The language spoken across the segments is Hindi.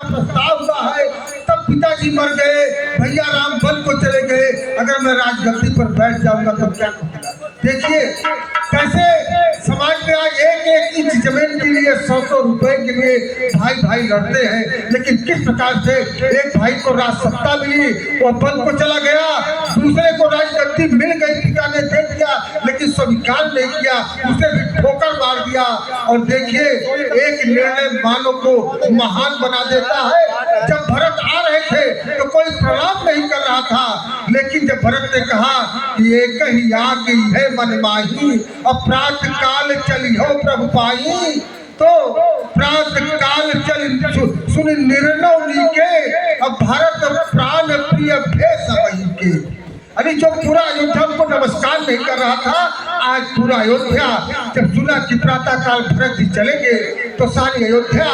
प्रस्ताव हुआ है, तब पिताजी मर गए, भैया राम वन को चले गए। अगर मैं राजगद्दी पर बैठ जाऊंगा तो क्या कहूँगा? देखिए कैसे समाज में आज एक एक इंच जमीन के लिए 100-100 रुपए के लिए भाई भाई लड़ते हैं। लेकिन किस प्रकार से एक भाई को राजसत्ता मिली, वो वन को चला गया, दूसरे को राजगद्दी मिल गई, पिता ने दे दिया लेकिन स्वीकार नहीं किया, उसे भी ठोकर मार दिया। और देखिए एक निर्णय मानव को महान बना देता है। जब भरत आ रहे थे तो कोई प्रणाम नहीं कर रहा था, लेकिन जब भरत ने कहा कि एक ही आगे है मन माही, अपराध काल चली हो प्रभु पाई, तो प्रात काल चल सुन निर्णय नीके, अब भारत प्राण प्रिय भेष वही के। अरे जो पूरा अयोध्या को नमस्कार नहीं कर रहा था, आज पूरा अयोध्या जब सुना कि प्रातः काल भरत जी चलेंगे तो सारी अयोध्या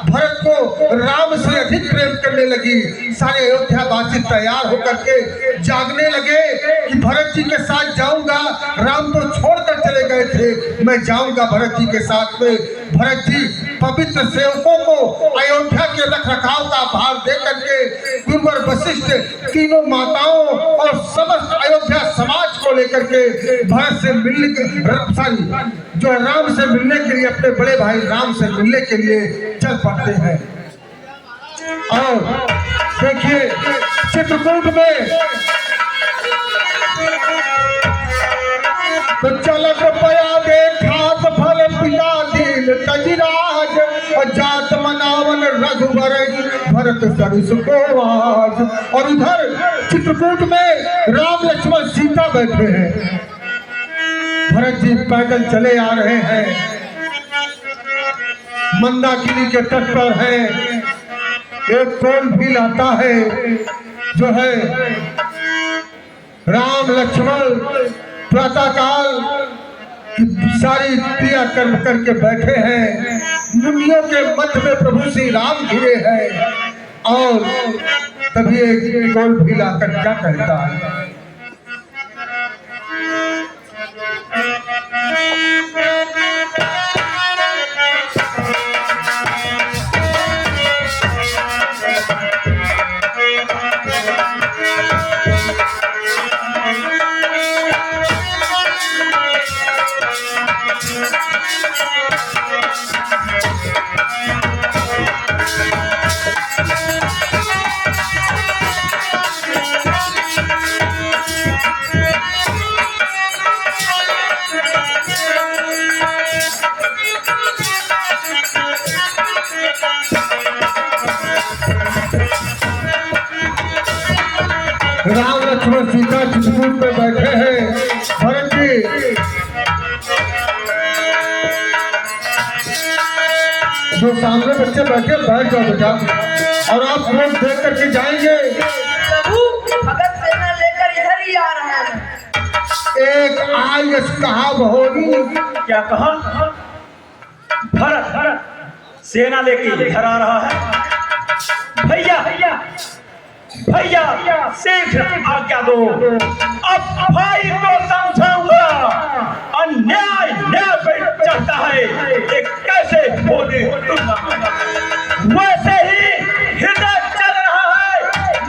भरत को राम से अधिक प्रेम करने लगी। सारे अयोध्या वासी तैयार होकर के जागने लगे कि भरत जी के साथ जाऊंगा, राम तो छोड़कर चले गए थे, मैं जाऊंगा भरत जी के साथ में। भरत जी पवित्र सेवकों को अयोध्या के रखरखाव का भार दे करके गुरुवर वशिष्ठ तीनों माताओं और समस्त अयोध्या समाज को लेकर के भरत से मिलने जो राम से मिलने के लिए, अपने बड़े भाई राम से मिलने के लिए चल पड़ते हैं। और देखिए चित्रकूट में तो चलत पया देखात फल पिता दीन तजराज, और जात मनावन रघुवर भरत सरिस को आज। और इधर चित्रकूट में राम लक्ष्मण सीता बैठे हैं, भरत जी पैदल चले आ रहे हैं, मंदाकिनी के तट पर है। एक कोल भी लाता है जो है राम लक्ष्मण प्रातःकाल सारी क्रिया कर्म करके बैठे हैं, मुनियों के मध्य में प्रभु श्री राम घिरे हैं। और तभी एक कोल भी लाकर क्या कहता है, राम लक्ष्मण सीता चित्रकूट में बैठे हैं। भरत जी जो सामने बच्चे बैठे बैठ जाओ बेटा, और आप लोग देख करके जाएंगे। प्रभु भगत सेना लेकर इधर ही आ रहे हैं। एक आयस कहा बहोरी, क्या कहा? भरत सेना लेके इधर आ रहा है। भैया शीघ्र आज्ञा दो, अब भाई को समझाऊंगा। अन्याय न्याय पे चलता है, ये कैसे बोले वैसे ही हृदय चल रहा है।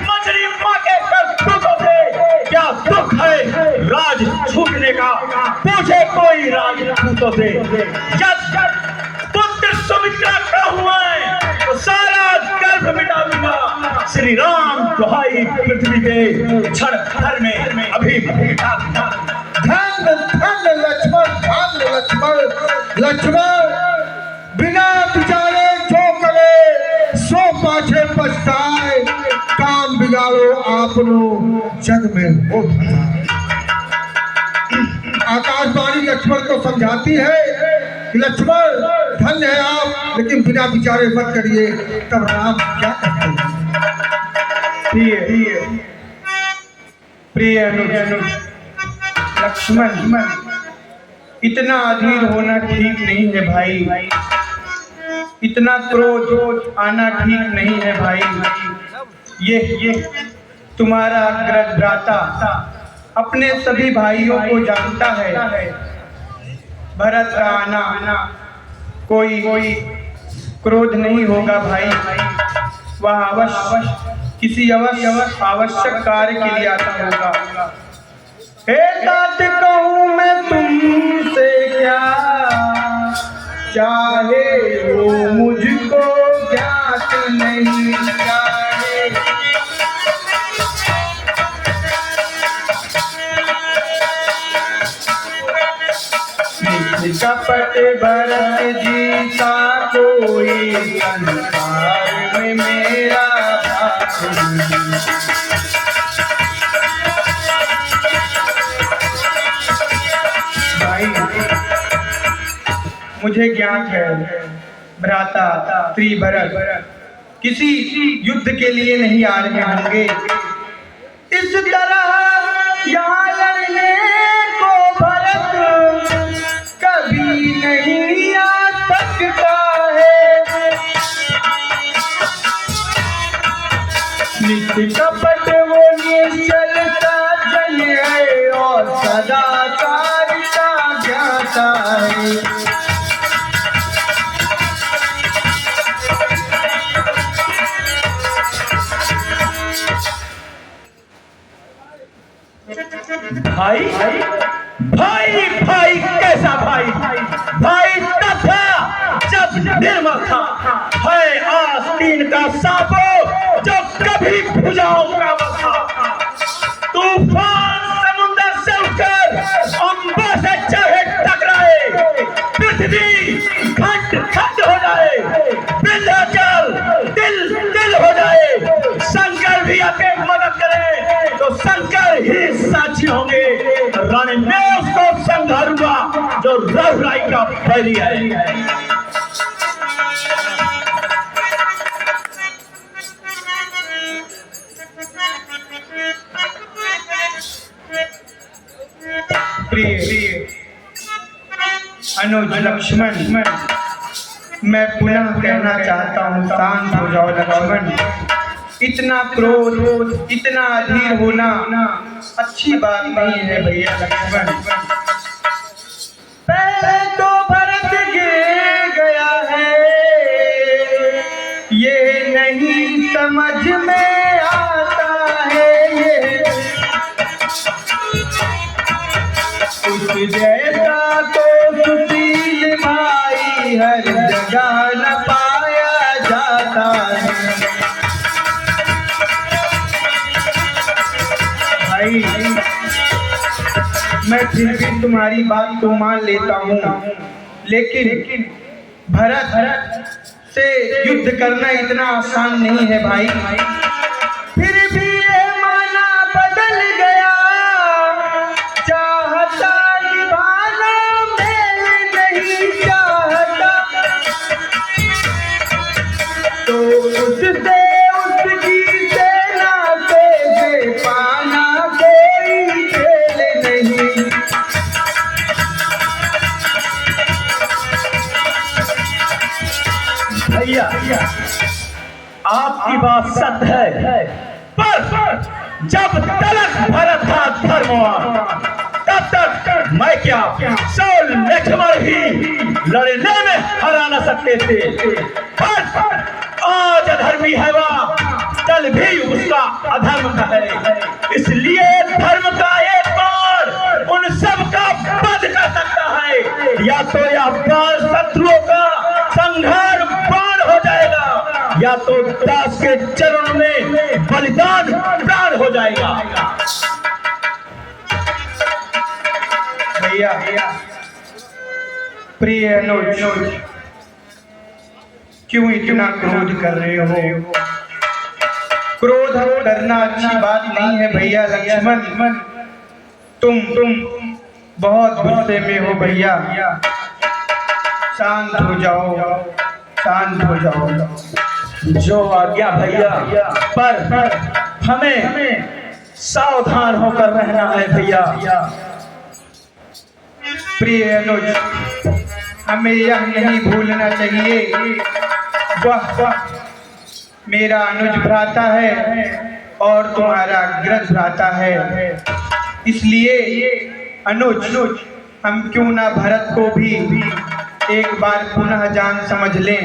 मछली माँ के करतूतों से क्या दुख है राज छूटने का, पूछे कोई राजपूतों से। पुत्र सुमित्रा का हुआ है तो सारा गर्भ मिटा दूंगा। श्री राम दुहाई पृथ्वी के क्षण भर में अभी धन लक्ष्मण बिना विचारे जो करे सो पाछे पछताए, काम बिगाड़ो आपनो जग में हो। आकाशवाणी लक्ष्मण को समझाती है कि लक्ष्मण धन्य है आप, लेकिन बिना विचारे मत करिए। तब राम क्या कहते हैं, प्रिय अनुज लक्ष्मण, इतना अधीर होना ठीक नहीं है भाई, इतना क्रोध आना ठीक नहीं है भाई। ये तुम्हारा अग्रज भ्राता अपने सभी भाइयों को जानता है। भरत का आना कोई क्रोध नहीं होगा भाई। वह अवश्य किसी आवश्यक कार्य के लिए आता होगा। हे तात कहूँ मैं तुमसे क्या, चाहे वो मुझको ज्ञात नहीं चाहे। कपट भरत जीता कोई संसार में मेरा भाई। मुझे ज्ञात है भ्राता त्रिभरत किसी युद्ध के लिए नहीं आ रहे होंगे। इस तरह यहाँ लड़ने को भरत कभी नहीं आ सकता है। नित्य कपट वो निश्चलता जन है और सदाचार का ज्ञाता है। भाई भाई भाई कैसा भाई? भाई तब था जब निर्मल था, है आस्तीन का सांपो जो कभी भुजाओं का था। तूफान समुद्र से उठकर अंबर से चाहे टकराए, पृथ्वी खंड खंड हो जाए, विंध्याचल दिल दिल हो जाए, शंकर भी आके मदद करे तो शंकर ही साक्षी होंगे। रण में उसको संघार हुआ जो रघुराई का बैरी है। प्रिय अनुज लक्ष्मण, मैं पुनः कहना चाहता हूँ, शांत हो जाओ लक्ष्मण। इतना क्रोध इतना अधीर होना अच्छी बात नहीं है भैया लक्ष्मण। पहले तो भरत गिर गया है, ये नहीं समझ में आता है। ये उस जैसा तो सुशील भाई हर जगह न पाया जाता है। भाई मैं फिर भी तुम्हारी बात को मान लेता हूँ, लेकिन भरत से युद्ध करना इतना आसान नहीं है भाई। फिर भी ये माना बदल गया, चाहता निभाना मैं नहीं चाहता, तो उससे उसकी सेना से पाना कोई खेल नहीं। भैया आपकी बात सत्य है, पर जब तलक भरत था धर्मवान, तब तक मैं क्या सौ लक्ष्मण ही लड़ने में हरा न सकते थे। पर आज अधर्मी है वह, कल भी उसका अधर्म का है। इसलिए धर्म का एक बार उन सब का वध कर सकता है, या तो यह बाण शत्रुओं का संहार बाण हो जाएगा, या तो दास के चरणों में बलिदान प्राण हो जाएगा। भैया प्रिय अनुज, क्यों इतना क्रोध कर रहे हो? क्रोध करना अच्छी बात नहीं है भैया लक्ष्मण। तुम बहुत गुस्से में हो भैया, शांत हो जाओ, शांत हो जाओ। जो आज्ञा भैया, पर हमें सावधान होकर रहना है भैया। प्रिय अनुज, हमें यह नहीं भूलना चाहिए, वह मेरा अनुज भ्राता है और तुम्हारा ग्रज भ्राता है। इसलिए अनुज, हम क्यों ना भरत को भी एक बार पुनः जान समझ लें।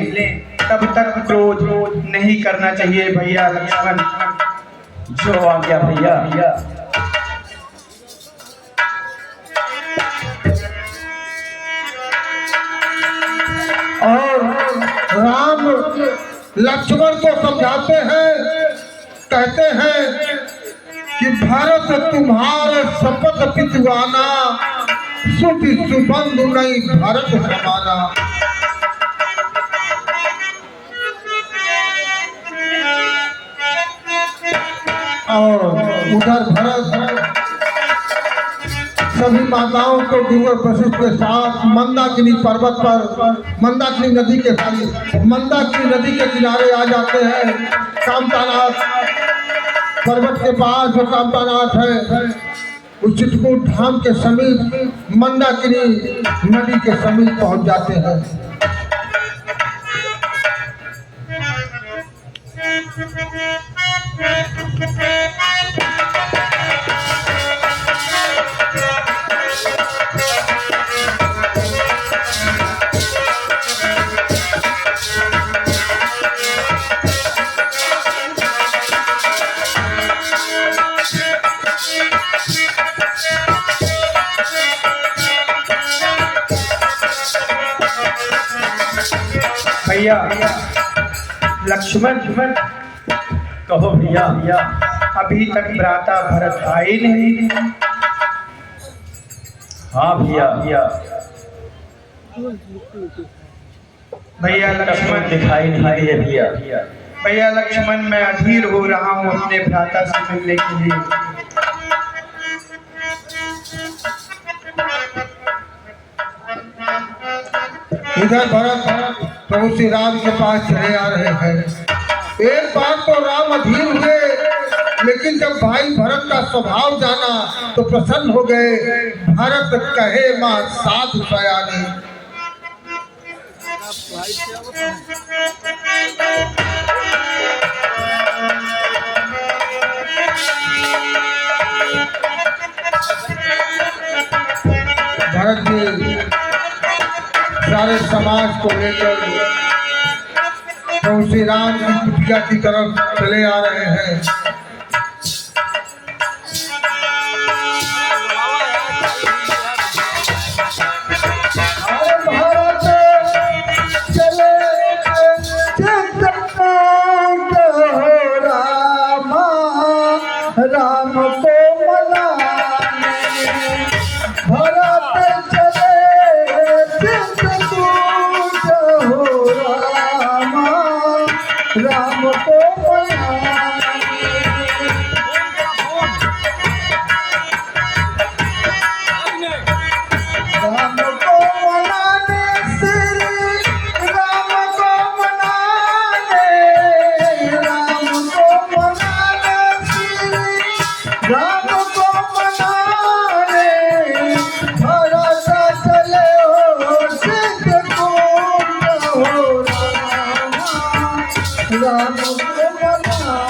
तब तक क्रोध नहीं करना चाहिए भैया लक्ष्मण। जो आ गया भैया। और राम लक्ष्मण को समझाते हैं, कहते हैं कि भारत तुम्हारे शपथ पितवाना, सुधि सुबंधु नहीं भारत समाना। और उधर भरत सभी माताओं को गुरु वशिष्ठ के साथ मंदाकिनी पर्वत पर, मंदाकिनी नदी के किनारे आ जाते हैं। कामतानाथ पर्वत के पास जो कामतानाथ है, उस चित्रकूट धाम के समीप मंदाकिनी नदी के समीप पहुंच जाते हैं। भैया लक्ष्मण, कहो भैया। अभी तक भ्राता भरत आए नहीं। हाँ भैया। भैया लक्ष्मण दिखाई नहीं दिए भैया। भैया लक्ष्मण, मैं अधीर हो रहा हूँ अपने भ्राता से मिलने के लिए। इधर भरत प्रभु श्री राम के पास चले आ रहे हैं। एक बार तो राम अधीर हुए, लेकिन जब भाई भरत का स्वभाव जाना तो प्रसन्न हो गए। भरत कहे मां साधु सयानी। भरत जी सारे समाज को लेकर प्रभु श्री राम की कुटिया की तरफ चले आ रहे हैं। राम को मनाने भरत चले हो राम को राम को मनाने, श्री राम को मनाने, राम को मनाने, श्री राम को मनाने भरत चले हो चित्रकूट हो राम को मनाने।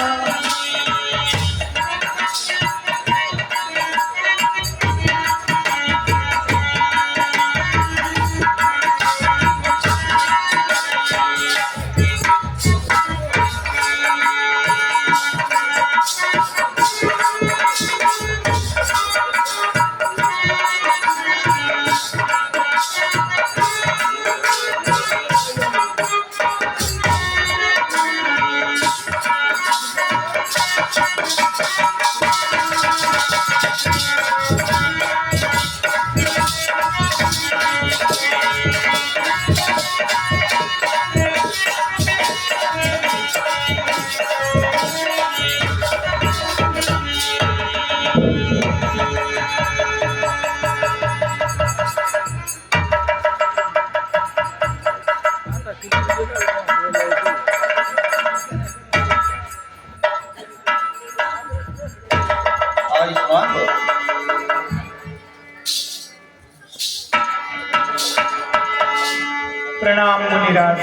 प्रणाम मुनिराज।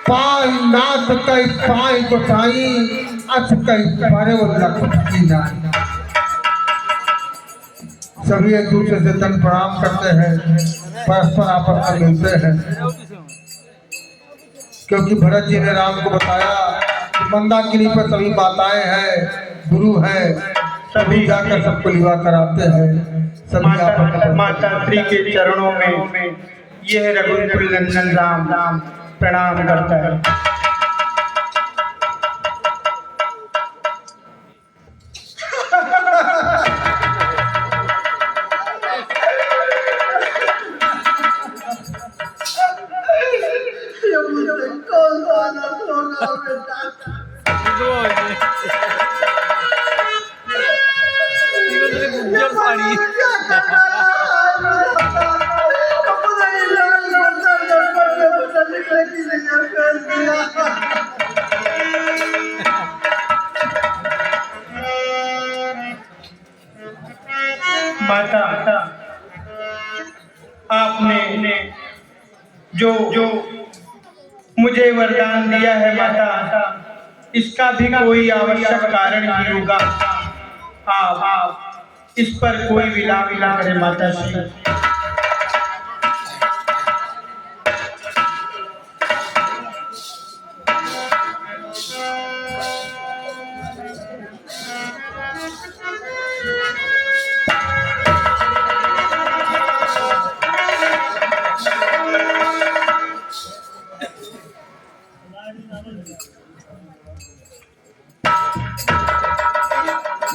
पाई नाथ कई पाई गोसाई, अच कई परे लखत की नाई। सभी एक दूसरे से दंड प्रणाम करते हैं, परस्पर आपस में मिलते हैं। क्योंकि भरत जी ने राम को बताया कि मंदाकिनी पर सभी माताएं हैं, गुरु हैं, सभी जाकर सबको लिवा कराते हैं। सभी माता श्री के चरणों में यह रघुकुल नंदन राम प्रणाम करता है। माता, आपने जो मुझे वरदान दिया है माता, इसका भी कोई आवश्यक कारण ही होगा। आप इस पर कोई विलाप ना करें माता श्री।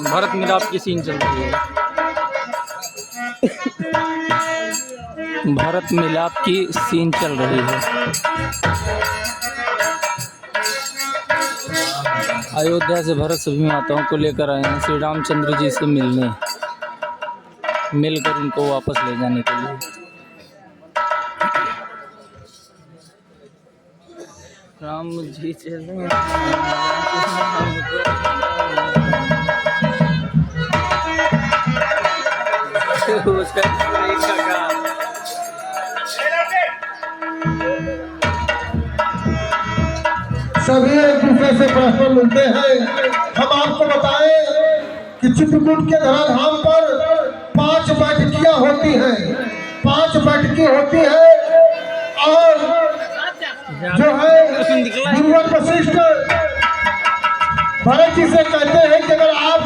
भारत मिलाप की सीन चल रही है। भारत मिलाप की सीन चल रही है। अयोध्या से भरत सभी माताओं को लेकर आए हैं श्री रामचंद्र जी से मिलने, मिलकर उनको वापस ले जाने के लिए। राम जी चले सभी एक दूसरे से प्रश्न मिलते हैं। हम आपको बताएं कि चित्रकूट के धराधाम पर 5 बैठकियां होती हैं, 5 बैठकी होती है। और जो है गुरुवर वशिष्ठ भरत जी से कहते हैं कि अगर आप